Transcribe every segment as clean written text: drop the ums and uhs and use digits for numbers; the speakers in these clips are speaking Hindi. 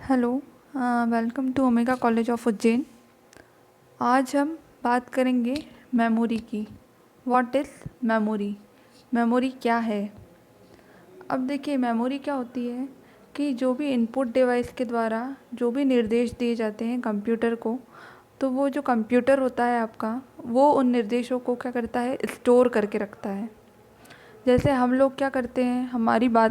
Hello. Welcome to Omega College of Ujjain. आज हम बात करेंगे मेमोरी की। What is memory? मेमोरी क्या है? अब देखिए, मेमोरी क्या होती है कि जो भी इनपुट डिवाइस के द्वारा जो भी निर्देश दिए जाते हैं कंप्यूटर को, तो वो जो कंप्यूटर होता है आपका, वो उन निर्देशों को क्या करता है, स्टोर करके रखता है। जैसे हम लोग क्या करते हैं,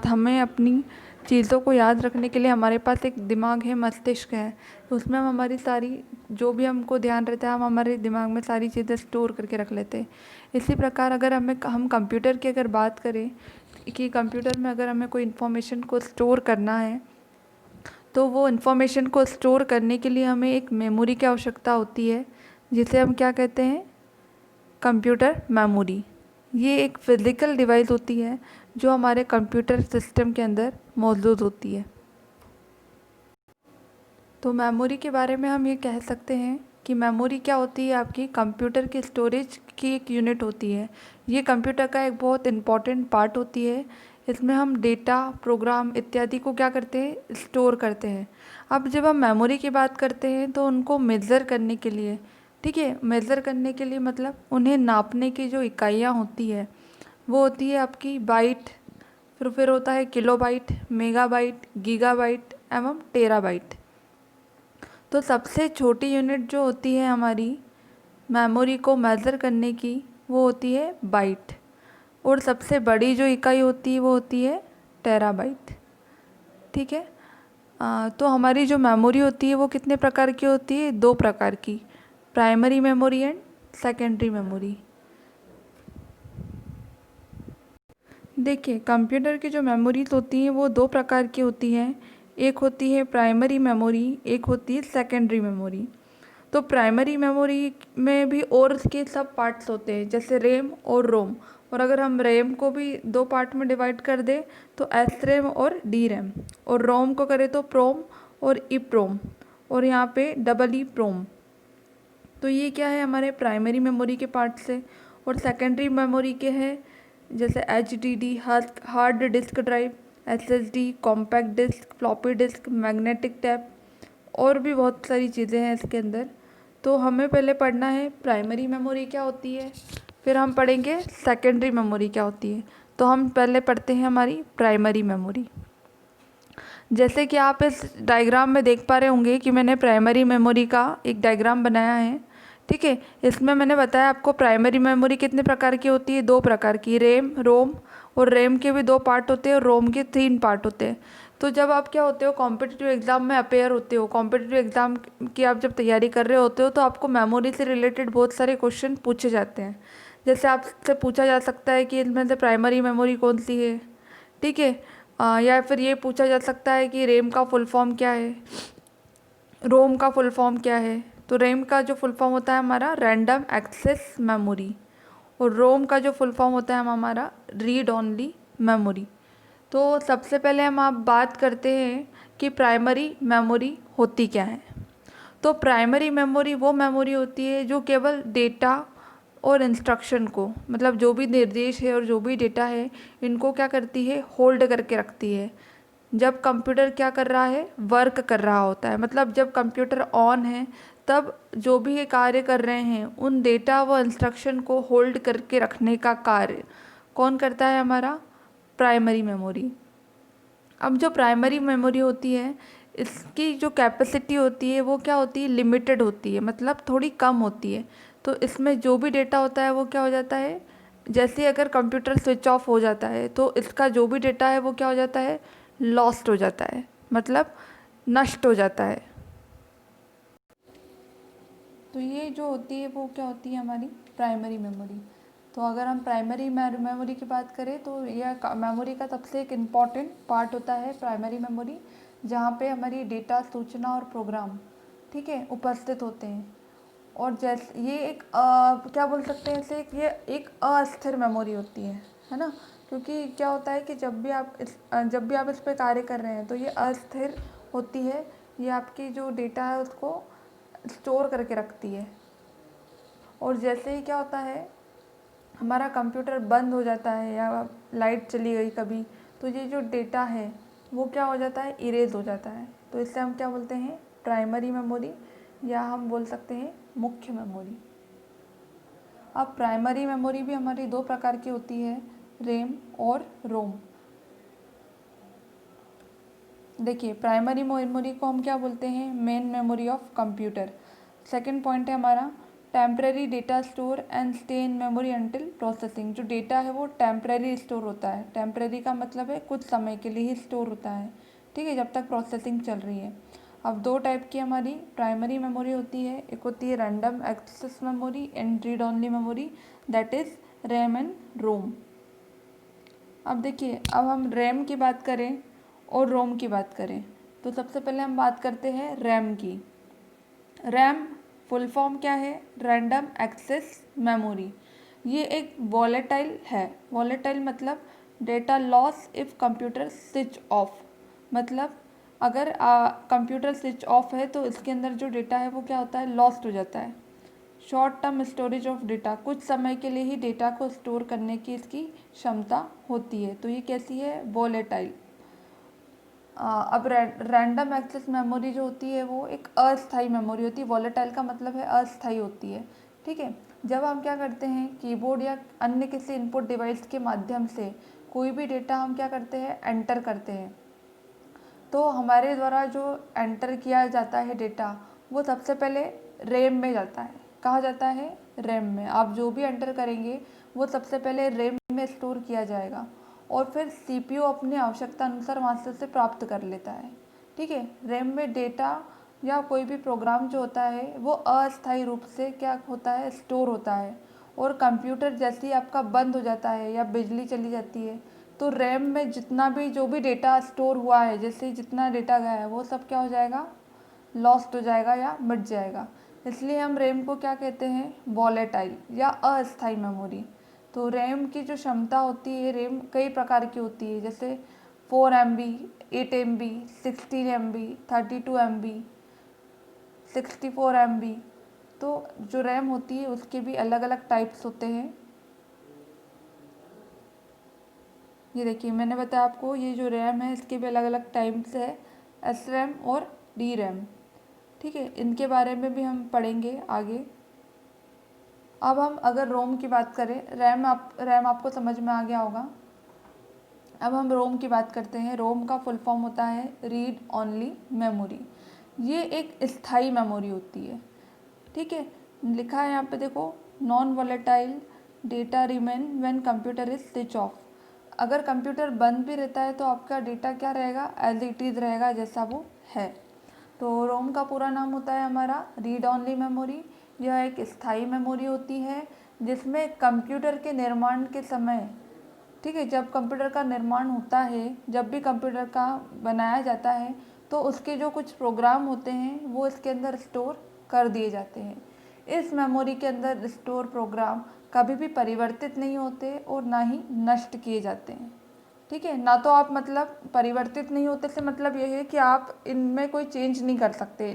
हमें अपनी चीज़ों को याद रखने के लिए हमारे पास एक दिमाग है, मस्तिष्क है। तो उसमें हम हमारी सारी जो भी हमको ध्यान रहता है, हम हमारे दिमाग में सारी चीज़ें स्टोर करके रख लेते हैं। इसी प्रकार अगर हम कंप्यूटर की अगर बात करें कि कंप्यूटर में अगर हमें कोई इन्फॉर्मेशन को स्टोर करना है, तो वो इन्फॉर्मेशन को स्टोर करने के लिए हमें एक मेमोरी की आवश्यकता होती है, जिसे हम क्या कहते हैं, कंप्यूटर मेमोरी। ये एक फिज़िकल डिवाइस होती है जो हमारे कंप्यूटर सिस्टम के अंदर मौजूद होती है। तो मेमोरी के बारे में हम ये कह सकते हैं कि मेमोरी क्या होती है, आपकी कंप्यूटर की स्टोरेज की एक यूनिट होती है। ये कंप्यूटर का एक बहुत इम्पॉर्टेंट पार्ट होती है। इसमें हम डेटा, प्रोग्राम इत्यादि को क्या करते हैं, स्टोर करते हैं। अब जब हम मेमोरी की बात करते हैं तो उनको मेज़र करने के लिए, ठीक है, मेज़र करने के लिए मतलब उन्हें नापने की जो इकाइयाँ होती है वो होती है आपकी बाइट, फिर होता है किलोबाइट, मेगाबाइट, गीगाबाइट एवं टेराबाइट। तो सबसे छोटी यूनिट जो होती है हमारी मेमोरी को मेज़र करने की, वो होती है बाइट। और सबसे बड़ी जो इकाई होती है वो होती है टेराबाइट। ठीक है। तो हमारी जो मेमोरी होती है वो कितने प्रकार की होती है? दो प्रकार की, primary memory and secondary memory. देखिए, कंप्यूटर की जो मेमोरीज होती हैं वो दो प्रकार की होती हैं। एक होती है प्राइमरी मेमोरी, एक होती है सेकेंडरी मेमोरी। तो प्राइमरी मेमोरी में भी और उसके सब पार्ट्स होते हैं, जैसे रैम और रोम। और अगर हम रैम को भी दो पार्ट में डिवाइड कर दें तो एस रैम और डी रैम, और रोम को करें तो प्रोम और ई प्रोम, और यहाँ पे डबल ई प्रोम। तो ये क्या है, हमारे प्राइमरी मेमोरी के पार्ट से। और सेकेंडरी मेमोरी के हैं जैसे H D D, hard disk drive, S S D, compact disc, floppy disk, magnetic tape, और भी बहुत सारी चीज़ें हैं इसके अंदर। तो हमें पहले पढ़ना है प्राइमरी मेमोरी क्या होती है, फिर हम पढ़ेंगे सेकेंडरी मेमोरी क्या होती है। तो हम पहले पढ़ते हैं हमारी प्राइमरी मेमोरी। जैसे कि आप इस डायग्राम में देख पा रहे होंगे कि मैंने प्राइमरी मेमोरी का एक डायग्राम बनाया है। ठीक है। इसमें मैंने बताया आपको प्राइमरी मेमोरी कितने प्रकार की होती है, दो प्रकार की, रैम, रोम। और रैम के भी दो पार्ट होते हैं और रोम के तीन पार्ट होते हैं। तो जब आप क्या होते हो, कॉम्पिटिटिव एग्ज़ाम में अपेयर होते हो, कॉम्पिटिटिव एग्ज़ाम की आप जब तैयारी कर रहे होते हो, तो आपको मेमोरी से रिलेटेड बहुत सारे क्वेश्चन पूछे जाते हैं। जैसे आपसे पूछा जा सकता है कि इनमें से प्राइमरी मेमोरी कौन सी है। ठीक है। या फिर ये पूछा जा सकता है कि रैम का फुल फॉर्म क्या है, रोम का फुल फॉर्म क्या है। तो रैम का जो फुल फॉर्म होता है हमारा रैंडम एक्सेस मेमोरी, और रोम का जो फुल फॉर्म होता है हमारा रीड ओनली मेमोरी। तो सबसे पहले हम आप बात करते हैं कि प्राइमरी मेमोरी होती क्या है। तो प्राइमरी मेमोरी वो मेमोरी होती है जो केवल डेटा और इंस्ट्रक्शन को, मतलब जो भी निर्देश है और जो भी डेटा है, इनको क्या करती है, होल्ड करके रखती है। जब कंप्यूटर क्या कर रहा है, वर्क कर रहा होता है, मतलब जब कंप्यूटर ऑन है तब जो भी ये कार्य कर रहे हैं, उन डेटा व इंस्ट्रक्शन को होल्ड करके रखने का कार्य कौन करता है, हमारा प्राइमरी मेमोरी। अब जो प्राइमरी मेमोरी होती है, इसकी जो कैपेसिटी होती है वो क्या होती है, लिमिटेड होती है, मतलब थोड़ी कम होती है। तो इसमें जो भी डेटा होता है वो क्या हो जाता है, जैसे अगर कंप्यूटर स्विच ऑफ हो जाता है तो इसका जो भी डेटा है वो क्या हो जाता है, लॉस्ट हो जाता है, मतलब नष्ट हो जाता है। तो ये जो होती है वो क्या होती है, हमारी प्राइमरी मेमोरी। तो अगर हम प्राइमरी मेमोरी की बात करें तो यह मेमोरी का सबसे एक इम्पॉर्टेंट पार्ट होता है प्राइमरी मेमोरी, जहाँ पे हमारी डेटा, सूचना और प्रोग्राम, ठीक है, उपस्थित होते हैं। और जैसे ये एक क्या बोल सकते हैं इसे, ये एक अस्थिर मेमोरी होती है ना। क्योंकि क्या होता है कि जब भी आप इस पर कार्य कर रहे हैं तो ये अस्थिर होती है। ये आपकी जो डेटा है उसको स्टोर करके रखती है। और जैसे ही क्या होता है, हमारा कंप्यूटर बंद हो जाता है या लाइट चली गई कभी, तो ये जो डेटा है वो क्या हो जाता है, इरेज हो जाता है। तो इससे हम क्या बोलते हैं, प्राइमरी मेमोरी, या हम बोल सकते हैं मुख्य मेमोरी। अब प्राइमरी मेमोरी भी हमारी दो प्रकार की होती है, रैम और रोम। देखिए, प्राइमरी मेमोरी को हम क्या बोलते हैं, main memory of computer. Second point है हमारा temporary data store and stay in memory until processing. जो डेटा है वो टेम्परेरी स्टोर होता है, टेम्परेरी का मतलब है कुछ समय के लिए ही स्टोर होता है, ठीक है, जब तक प्रोसेसिंग चल रही है। अब दो टाइप की हमारी प्राइमरी मेमोरी होती है, एक होती है random access memory and read only memory, that is RAM and ROM. अब देखिए, अब हम रैम की बात करें और रोम की बात करें, तो सबसे पहले हम बात करते हैं रैम की। रैम फुल फॉर्म क्या है, रैंडम एक्सेस मेमोरी। ये एक वॉलेटाइल है। वॉलेटाइल मतलब data loss if computer switch off. मतलब अगर कंप्यूटर स्विच ऑफ है तो इसके अंदर जो डेटा है वो क्या होता है, लॉस्ट हो जाता है। Short term storage of data, कुछ समय के लिए ही डेटा को स्टोर करने की इसकी क्षमता होती है, तो ये कैसी है, वॉलेटाइल। अब रैंडम एक्सेस मेमोरी जो होती है वो एक अस्थायी मेमोरी होती है। वॉलेटाइल का मतलब है अस्थायी होती है, ठीक है। जब हम क्या करते हैं, कीबोर्ड या अन्य किसी इनपुट डिवाइस के माध्यम से कोई भी डेटा हम क्या करते हैं, एंटर करते हैं, तो हमारे द्वारा जो एंटर किया जाता है डेटा वो सबसे पहले रैम में जाता है। कहाँ जाता है, रैम में। आप जो भी एंटर करेंगे वो सबसे पहले रैम में स्टोर किया जाएगा और फिर सीपीयू अपनी आवश्यकता अनुसार वहाँ से उसे प्राप्त कर लेता है, ठीक है। रैम में डेटा या कोई भी प्रोग्राम जो होता है वो अस्थायी रूप से क्या होता है, स्टोर होता है। और कंप्यूटर जैसे ही आपका बंद हो जाता है या बिजली चली जाती है तो रैम में जितना भी जो भी डेटा स्टोर हुआ है, जैसे ही जितना डेटा गया है वो सब क्या हो जाएगा, लॉस्ट हो जाएगा या मिट जाएगा। इसलिए हम रैम को क्या कहते हैं, वॉलेटाइल या अस्थायी मेमोरी। तो रैम की जो क्षमता होती है, रैम कई प्रकार की होती है, जैसे 4 MB, 8 MB, 16 MB, 32 MB, 64 MB। तो जो रैम होती है उसके भी अलग अलग टाइप्स होते हैं। ये देखिए, मैंने बताया आपको ये जो रैम है इसके भी अलग अलग टाइप्स है, एस रैम और डी रैम, ठीक है। इनके बारे में भी हम पढ़ेंगे आगे। अब हम अगर रोम की बात करें, रैम आपको समझ में आ गया होगा। अब हम रोम की बात करते हैं। रोम का फुल फॉर्म होता है रीड ओनली मेमोरी। ये एक स्थायी मेमोरी होती है, ठीक है। लिखा है यहाँ पे देखो, non volatile data remain when computer is switch off. अगर कंप्यूटर बंद भी रहता है तो आपका डेटा क्या रहेगा, एज इट इज़ रहेगा जैसा वो है। तो रोम का पूरा नाम होता है हमारा रीड ओनली मेमोरी। यह एक स्थायी मेमोरी होती है जिसमें कंप्यूटर के निर्माण के समय, ठीक है, जब कंप्यूटर का निर्माण होता है, जब भी कंप्यूटर का बनाया जाता है तो उसके जो कुछ प्रोग्राम होते हैं वो इसके अंदर स्टोर कर दिए जाते हैं। इस मेमोरी के अंदर स्टोर प्रोग्राम कभी भी परिवर्तित नहीं होते और ना ही नष्ट किए जाते हैं, ठीक है। ना तो आप मतलब परिवर्तित नहीं होते से मतलब ये है कि आप इनमें कोई चेंज नहीं कर सकते।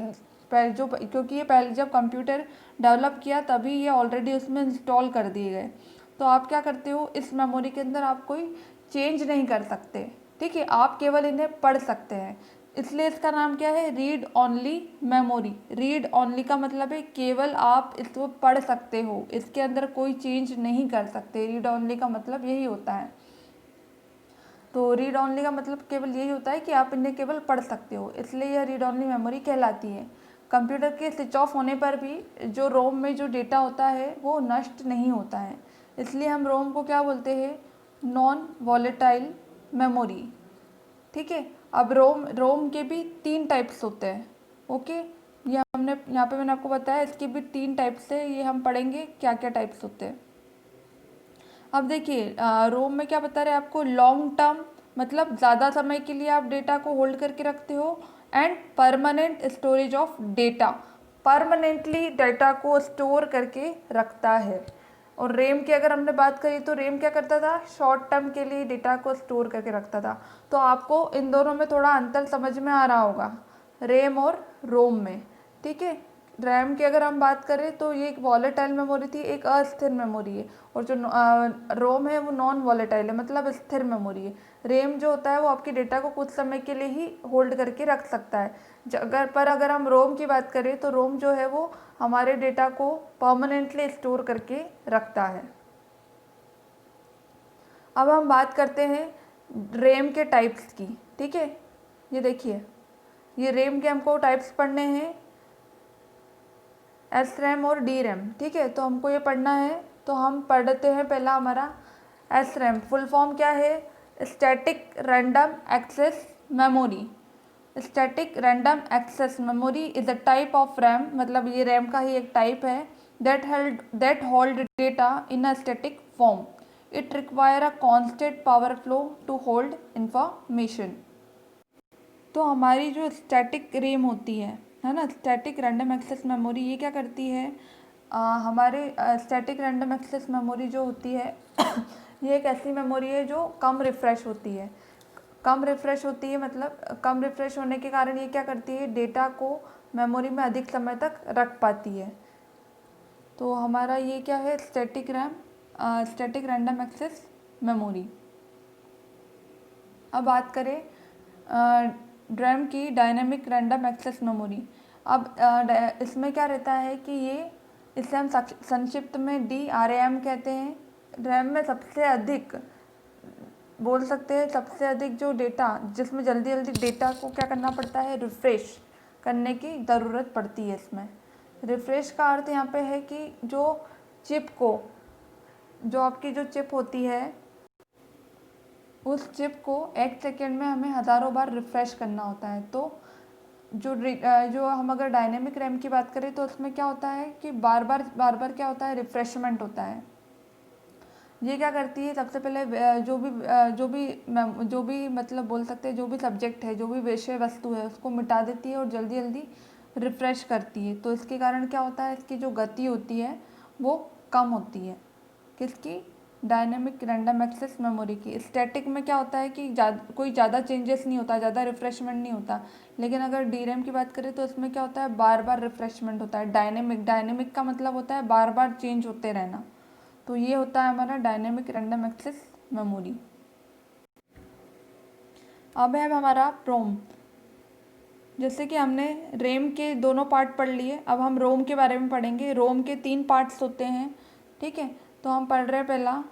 पहले जो, क्योंकि ये पहले जब कंप्यूटर डेवलप किया तभी ये ऑलरेडी उसमें इंस्टॉल कर दिए गए, तो आप क्या करते हो, इस मेमोरी के अंदर आप कोई चेंज नहीं कर सकते, ठीक है। आप केवल इन्हें पढ़ सकते हैं, इसलिए इसका नाम क्या है, read only memory. Read only का मतलब है केवल आप इसको पढ़ सकते हो, इसके अंदर कोई चेंज नहीं कर सकते। रीड ओनली का मतलब यही होता है। तो रीड ओनली का मतलब केवल यही होता है कि आप इन्हें केवल पढ़ सकते हो, इसलिए यह रीड ओनली मेमोरी कहलाती है। कंप्यूटर के स्विच ऑफ होने पर भी जो रोम में जो डेटा होता है वो नष्ट नहीं होता है, इसलिए हम रोम को क्या बोलते हैं, नॉन वॉलेटाइल मेमोरी, ठीक है। अब रोम के भी 3 टाइप्स होते हैं, ओके। ये हमने यहाँ पे मैंने आपको बताया, इसके भी 3 टाइप्स है, ये हम पढ़ेंगे क्या क्या टाइप्स होते हैं। अब देखिए, रोम में क्या बता रहे हैं आपको, लॉन्ग टर्म मतलब ज़्यादा समय के लिए आप डेटा को होल्ड करके रखते हो, and permanent storage of data, permanently data को स्टोर करके रखता है। और रैम की अगर हमने बात करी तो रैम क्या करता था, शॉर्ट टर्म के लिए डेटा को स्टोर करके रखता था। तो आपको इन दोनों में थोड़ा अंतर समझ में आ रहा होगा, रैम और रोम में, ठीक है। रैम की अगर हम बात करें तो ये एक वॉलेटाइल मेमोरी थी, एक अस्थिर मेमोरी है। और जो रोम है वो नॉन वॉलेटाइल है, मतलब स्थिर मेमोरी है। रैम जो होता है वो आपके डेटा को कुछ समय के लिए ही होल्ड करके रख सकता है। अगर हम रोम की बात करें तो रोम जो है वो हमारे डेटा को परमानेंटली स्टोर करके रखता है। अब हम बात करते हैं रैम के टाइप्स की। ठीक है, ये देखिए, ये रैम के हमको टाइप्स पढ़ने हैं, एस रैम और डी रैम। ठीक है, तो हमको ये पढ़ना है, तो हम पढ़ते हैं पहला हमारा एस रैम। फुल फॉर्म क्या है? Static random access memory. Static random access memory is a type of RAM, मतलब ये रैम का ही एक टाइप है, that hold data in a static form. It require a constant power flow to hold information. तो हमारी जो स्टैटिक रैम होती है ना, स्टैटिक रैंडम एक्सेस मेमोरी, ये क्या करती है? हमारे स्टैटिक रैंडम एक्सेस मेमोरी जो होती है ये एक ऐसी मेमोरी है जो कम रिफ़्रेश होती है। कम रिफ़्रेश होती है मतलब कम रिफ़्रेश होने के कारण ये क्या करती है? डेटा को मेमोरी में अधिक समय तक रख पाती है। तो हमारा ये क्या है? Static RAM, static random access memory. अब बात करें रैम की, डायनेमिक रैंडम एक्सेस मेमोरी। अब इसमें क्या रहता है कि इसे हम संक्षिप्त में DRAM कहते हैं। रैम में सबसे अधिक बोल सकते हैं, सबसे अधिक जो डेटा, जिसमें जल्दी जल्दी डेटा को क्या करना पड़ता है? रिफ़्रेश करने की ज़रूरत पड़ती है इसमें। रिफ़्रेश का अर्थ यहाँ पे है कि जो आपकी जो चिप होती है, उस चिप को 1 सेकेंड में हमें हज़ारों बार रिफ़्रेश करना होता है। तो जो हम अगर डायनेमिक रैम की बात करें तो उसमें क्या होता है कि बार बार क्या होता है? रिफ़्रेशमेंट होता है। ये क्या करती है? सबसे पहले जो भी मतलब बोल सकते हैं, जो भी सब्जेक्ट है, जो भी विषय वस्तु है, उसको मिटा देती है और जल्दी जल्दी रिफ़्रेश करती है। तो इसके कारण क्या होता है? इसकी जो गति होती है वो कम होती है। किसकी? डायनेमिक रैंडम एक्सेस मेमोरी की। स्टैटिक में क्या होता है कि कोई ज़्यादा चेंजेस नहीं होता, ज़्यादा रिफ़्रेशमेंट नहीं होता। लेकिन अगर DRAM की बात करें तो इसमें क्या होता है? बार बार रिफ़्रेशमेंट होता है। डायनेमिक का मतलब होता है बार बार चेंज होते रहना। तो ये होता है हमारा डायनेमिक रैंडम एक्सेस मेमोरी। अब है हमारा रोम। जैसे कि हमने रैम के दोनों पार्ट पढ़ लिए, अब हम रोम के बारे में पढ़ेंगे। रोम के 3 पार्ट्स होते हैं। ठीक है, तो हम पढ़ रहे हैं पहला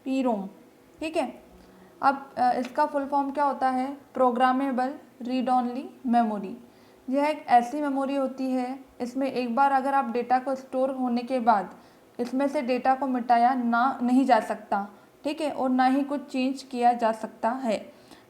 PROM। ठीक है, अब इसका फुल फॉर्म क्या होता है? Programmable read only memory. यह एक ऐसी मेमोरी होती है, इसमें एक बार अगर आप डेटा को स्टोर होने के बाद इसमें से डेटा को मिटाया नहीं जा सकता। ठीक है, और ना ही कुछ चेंज किया जा सकता है।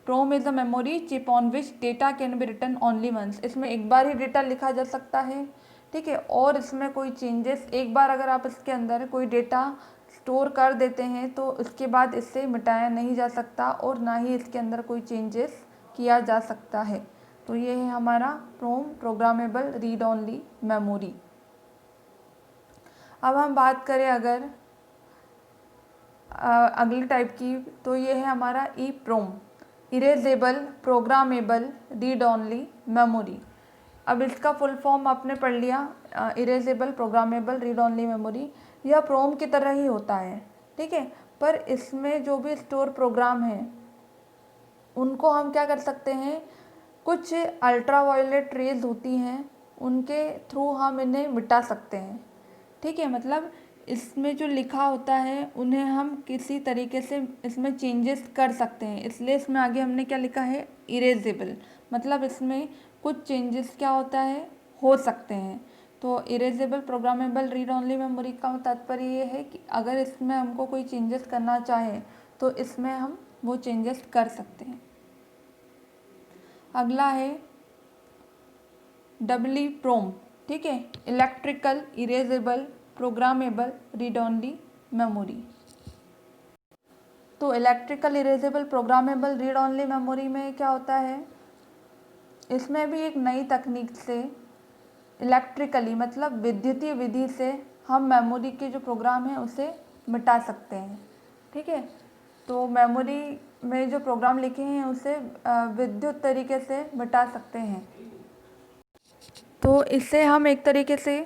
ROM is a memory chip on which data can be written only once. इसमें एक बार ही डेटा लिखा जा सकता है। ठीक है, और इसमें कोई चेंजेस, एक बार अगर आप इसके अंदर कोई डेटा स्टोर कर देते हैं तो उसके बाद इससे मिटाया नहीं जा सकता और ना ही इसके अंदर कोई चेंजेस किया जा सकता है। तो ये है हमारा रोम, प्रोग्रामेबल रीड ओनली मेमोरी। अब हम बात करें अगर अगली टाइप की, तो ये है हमारा EPROM, erasable programmable read only memory. अब इसका फुल फॉर्म आपने पढ़ लिया, erasable programmable read only memory. यह प्रोम की तरह ही होता है। ठीक है, पर इसमें जो भी स्टोर प्रोग्राम हैं उनको हम क्या कर सकते हैं? कुछ अल्ट्रावायलेट रेज होती हैं, उनके थ्रू हम इन्हें मिटा सकते हैं। ठीक है, मतलब इसमें जो लिखा होता है उन्हें हम किसी तरीके से इसमें चेंजेस कर सकते हैं। इसलिए इसमें आगे हमने क्या लिखा है? इरेजेबल, मतलब इसमें कुछ चेंजेस क्या होता है? हो सकते हैं। तो erasable programmable read only memory का तात्पर्य ये है कि अगर इसमें हमको कोई चेंजेस करना चाहे तो इसमें हम वो चेंजेस कर सकते हैं। अगला है EEPROM। ठीक है, electrical erasable programmable read only memory. तो electrical erasable programmable read only memory में क्या होता है? इसमें भी एक नई तकनीक से इलेक्ट्रिकली मतलब विद्युतीय विधि से हम मेमोरी के जो प्रोग्राम है उसे मिटा सकते हैं। ठीक है, तो मेमोरी में जो प्रोग्राम लिखे हैं उसे विद्युत तरीके से मिटा सकते हैं। तो इससे हम एक तरीके से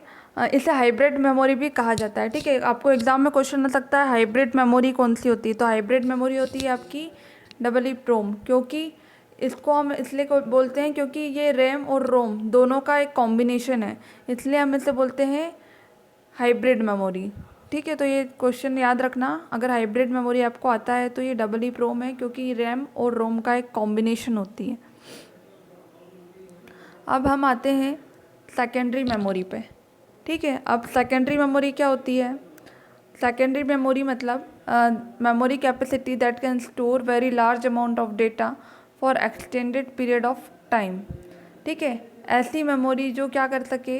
इसे हाइब्रिड मेमोरी भी कहा जाता है। ठीक है, आपको एग्ज़ाम में क्वेश्चन आ सकता है हाइब्रिड मेमोरी कौन सी होती है? तो हाइब्रिड मेमोरी होती है आपकी डबल ई प्रोम, क्योंकि इसको हम इसलिए बोलते हैं क्योंकि ये रैम और रोम दोनों का एक कॉम्बिनेशन है, इसलिए हम इसे बोलते हैं हाइब्रिड मेमोरी। ठीक है, तो ये क्वेश्चन याद रखना, अगर हाइब्रिड मेमोरी आपको आता है तो ये डबल ई प्रोम है, क्योंकि रैम और रोम का एक कॉम्बिनेशन होती है। अब हम आते हैं सेकेंडरी मेमोरी पे। ठीक है, अब सेकेंडरी मेमोरी क्या होती है? सेकेंडरी मेमोरी मतलब memory capacity that can store very large amount of data for extended period of time. ठीक है, ऐसी मेमोरी जो क्या कर सके,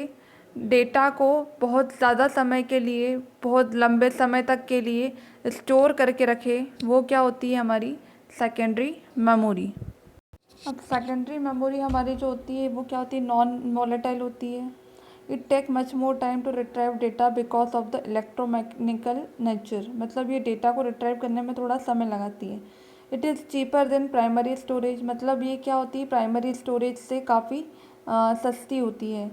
डेटा को बहुत ज़्यादा समय के लिए, बहुत लंबे समय तक के लिए स्टोर करके रखे, वो क्या होती है? हमारी सेकेंडरी मेमोरी। अब सेकेंडरी मेमोरी हमारी जो होती है वो क्या होती है? नॉन वॉलेटाइल होती है। It take much more time to retrieve data because of the electromechanical nature, मतलब ये डेटा को रिट्राइव करने में थोड़ा समय लगाती है। It is cheaper than primary storage, मतलब ये क्या होती है? प्राइमरी स्टोरेज से काफ़ी सस्ती होती है।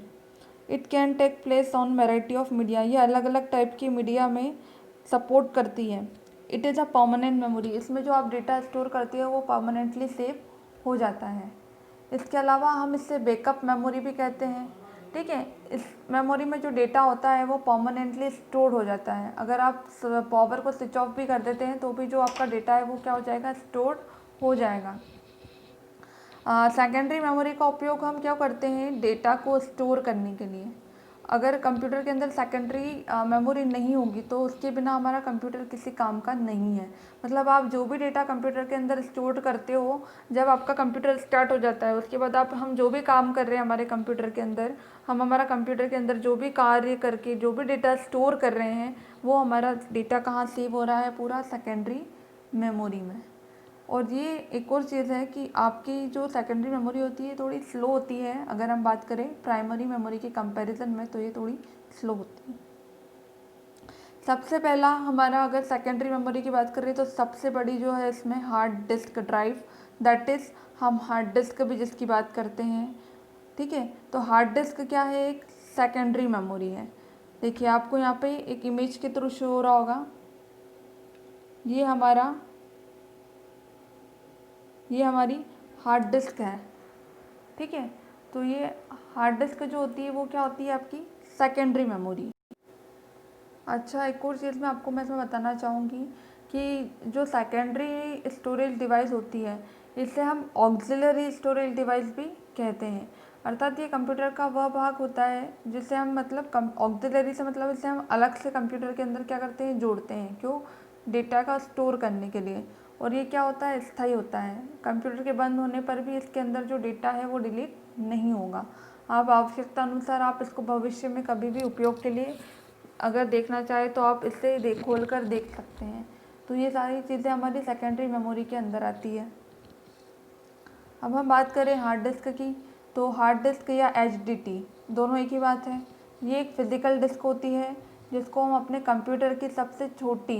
It can take place on variety of media, ये अलग अलग टाइप की मीडिया में सपोर्ट करती है। It is a permanent memory, इसमें जो आप डेटा स्टोर करते हो वो परमानेंटली सेव हो जाता है। इसके अलावा हम इससे बैकअप मेमोरी भी कहते हैं। ठीक है, इस मेमोरी में जो डेटा होता है वो परमानेंटली स्टोर हो जाता है। अगर आप पावर को स्विच ऑफ भी कर देते हैं तो भी जो आपका डेटा है वो क्या हो जाएगा? स्टोर हो जाएगा। सेकेंडरी मेमोरी का उपयोग हम क्या करते हैं? डेटा को स्टोर करने के लिए। अगर कंप्यूटर के अंदर सेकेंडरी मेमोरी नहीं होगी तो उसके बिना हमारा कंप्यूटर किसी काम का नहीं है। मतलब आप जो भी डेटा कंप्यूटर के अंदर स्टोर करते हो, जब आपका कंप्यूटर स्टार्ट हो जाता है उसके बाद हम जो भी काम कर रहे हैं हमारे कंप्यूटर के अंदर, हम हमारा कंप्यूटर के अंदर जो भी कार्य करके जो भी डेटा स्टोर कर रहे हैं वो हमारा डेटा कहाँ सेव हो रहा है? पूरा सेकेंडरी मेमोरी में। और ये एक और चीज़ है कि आपकी जो सेकेंडरी मेमोरी होती है थोड़ी स्लो होती है, अगर हम बात करें प्राइमरी मेमोरी के कंपैरिजन में तो ये थोड़ी स्लो होती है। सबसे पहला हमारा अगर सेकेंडरी मेमोरी की बात करें तो सबसे बड़ी जो है इसमें hard disk drive, that is हम हार्ड डिस्क भी जिसकी बात करते हैं। ठीक है, तो हार्ड डिस्क क्या है? एक सेकेंडरी मेमोरी है। देखिए आपको यहाँ पे एक इमेज के थ्रू शो हो रहा होगा, ये हमारी हार्ड डिस्क है। ठीक है, तो ये हार्ड डिस्क जो होती है वो क्या होती है? आपकी सेकेंडरी मेमोरी। अच्छा, एक और चीज़ मैं आपको इसमें बताना चाहूँगी कि जो सेकेंडरी स्टोरेज डिवाइस होती है इसे हम ऑक्सिलरी स्टोरेज डिवाइस भी कहते हैं। अर्थात ये कंप्यूटर का वह भाग होता है जिसे हम मतलब ऑक्सिलरी से मतलब इसे हम अलग से कंप्यूटर के अंदर क्या करते हैं? जोड़ते हैं। क्यों? डेटा का स्टोर करने के लिए। और ये क्या होता है? स्थायी होता है। कंप्यूटर के बंद होने पर भी इसके अंदर जो डेटा है वो डिलीट नहीं होगा। आप आवश्यकता अनुसार आप इसको भविष्य में कभी भी उपयोग के लिए अगर देखना चाहे तो आप इससे खोल कर देख सकते हैं। तो ये सारी चीज़ें हमारी सेकेंडरी मेमोरी के अंदर आती है। अब हम बात करें हार्ड डिस्क की, तो हार्ड डिस्क या HDD दोनों एक ही बात है। ये एक फ़िज़िकल डिस्क होती है जिसको हम अपने कंप्यूटर की सबसे छोटी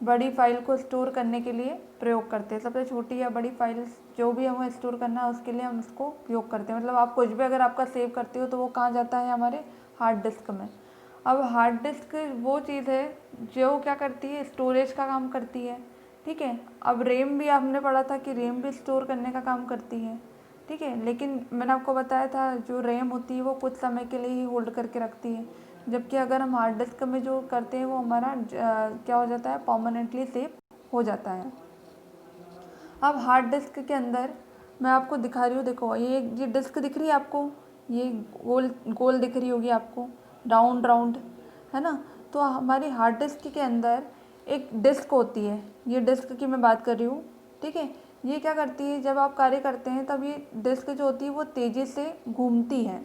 बड़ी फाइल को स्टोर करने के लिए प्रयोग करते हैं। सबसे छोटी या बड़ी फाइल जो भी हमें स्टोर करना है उसके लिए हम इसको उपयोग करते हैं। मतलब आप कुछ भी अगर आपका सेव करते हो तो वो कहाँ जाता है? हमारे हार्ड डिस्क में। अब हार्ड डिस्क वो चीज़ है जो क्या करती है? स्टोरेज का काम करती है। ठीक है, अब रैम भी आपने पढ़ा था कि रैम भी स्टोर करने का काम करती है। ठीक है, लेकिन मैंने आपको बताया था जो रैम होती है वो कुछ समय के लिए ही होल्ड करके रखती है, जबकि अगर हम हार्ड डिस्क में जो करते हैं वो हमारा क्या हो जाता है? परमानेंटली सेव हो जाता है। अब हार्ड डिस्क के अंदर मैं आपको दिखा रही हूँ, देखो ये डिस्क दिख रही है आपको, ये गोल गोल दिख रही होगी आपको, राउंड राउंड, है ना? तो हमारी हार्ड डिस्क के अंदर एक डिस्क होती है, ये डिस्क की मैं बात कर रही हूँ। ठीक है, ये क्या करती है? जब आप कार्य करते हैं तब ये डिस्क जो होती है वो तेज़ी से घूमती है।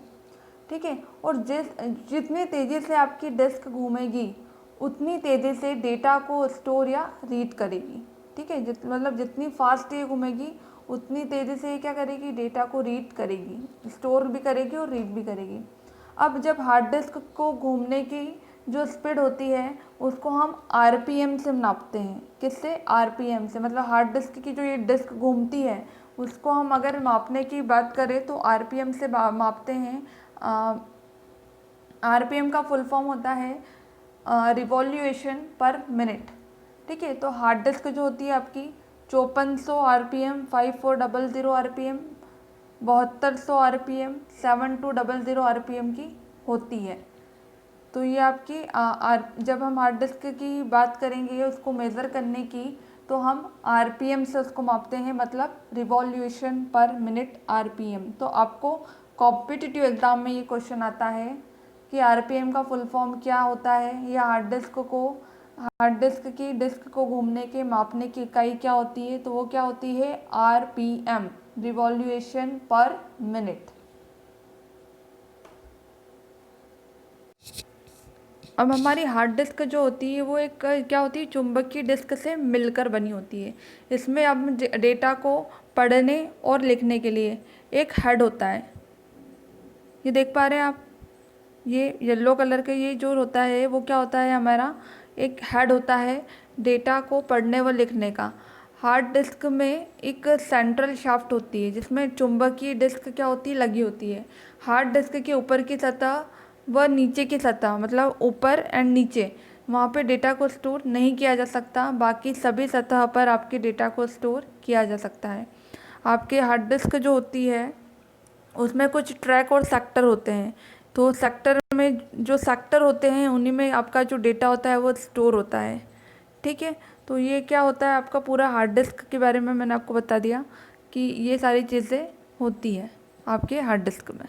ठीक है, और जितनी तेज़ी से आपकी डिस्क घूमेगी उतनी तेज़ी से डेटा को स्टोर या रीड करेगी। ठीक है, मतलब जितनी फास्ट ये घूमेगी उतनी तेज़ी से ये क्या करेगी? डेटा को रीड करेगी, स्टोर भी करेगी और रीड भी करेगी। अब जब हार्ड डिस्क को घूमने की जो स्पीड होती है उसको हम RPM से नापते हैं। किससे? RPM से। मतलब हार्ड डिस्क की जो ये डिस्क घूमती है उसको हम अगर मापने की बात करें तो RPM से मापते हैं। RPM का फुल फॉर्म होता है रिवॉल्यूशन पर मिनट। ठीक है, तो हार्ड डिस्क जो होती है आपकी 5400 RPM, 5400 RPM, 7200 RPM, 7200 RPM की होती है। तो ये आपकी जब हम हार्ड डिस्क की बात करेंगे उसको मेज़र करने की, तो हम RPM से उसको मापते हैं, मतलब रिवॉल्यूशन पर मिनट RPM। तो आपको कॉम्पिटिटिव एग्ज़ाम में ये क्वेश्चन आता है कि RPM का फुल फॉर्म क्या होता है, या हार्ड डिस्क को घूमने के मापने की इकाई क्या होती है, तो वो क्या होती है RPM, रिवॉल्यूशन पर मिनट। अब हमारी हार्ड डिस्क जो होती है वो एक क्या होती है, चुंबकीय डिस्क से मिलकर बनी होती है। इसमें अब डेटा को पढ़ने और लिखने के लिए एक हेड होता है, ये देख पा रहे हैं आप, ये येलो कलर का ये जो होता है वो क्या होता है, हमारा एक हेड होता है डेटा को पढ़ने व लिखने का। हार्ड डिस्क में एक सेंट्रल शाफ्ट होती है जिसमें चुंबकीय डिस्क क्या होती है, लगी होती है। हार्ड डिस्क के ऊपर की सतह व नीचे की सतह, मतलब ऊपर एंड नीचे, वहाँ पे डेटा को स्टोर नहीं किया जा सकता। बाकी सभी सतह पर आपके डेटा को स्टोर किया जा सकता है। आपके हार्ड डिस्क जो होती है उसमें कुछ ट्रैक और सेक्टर होते हैं। तो सेक्टर में जो सेक्टर होते हैं उन्हीं में आपका जो डेटा होता है वो स्टोर होता है। ठीक है, तो ये क्या होता है, आपका पूरा हार्ड डिस्क के बारे में मैंने आपको बता दिया कि ये सारी चीज़ें होती है आपके हार्ड डिस्क में।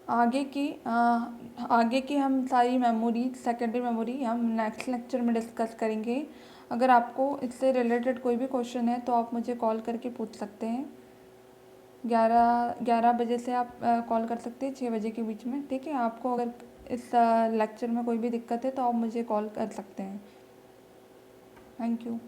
आगे की हम सारी मेमोरी, सेकेंडरी मेमोरी हम नेक्स्ट लेक्चर में डिस्कस करेंगे। अगर आपको इससे रिलेटेड कोई भी क्वेश्चन है तो आप मुझे कॉल करके पूछ सकते हैं। 11 बजे से आप कॉल कर सकते हैं 6 बजे के बीच में। ठीक है, आपको अगर इस लेक्चर में कोई भी दिक्कत है तो आप मुझे कॉल कर सकते हैं। Thank you.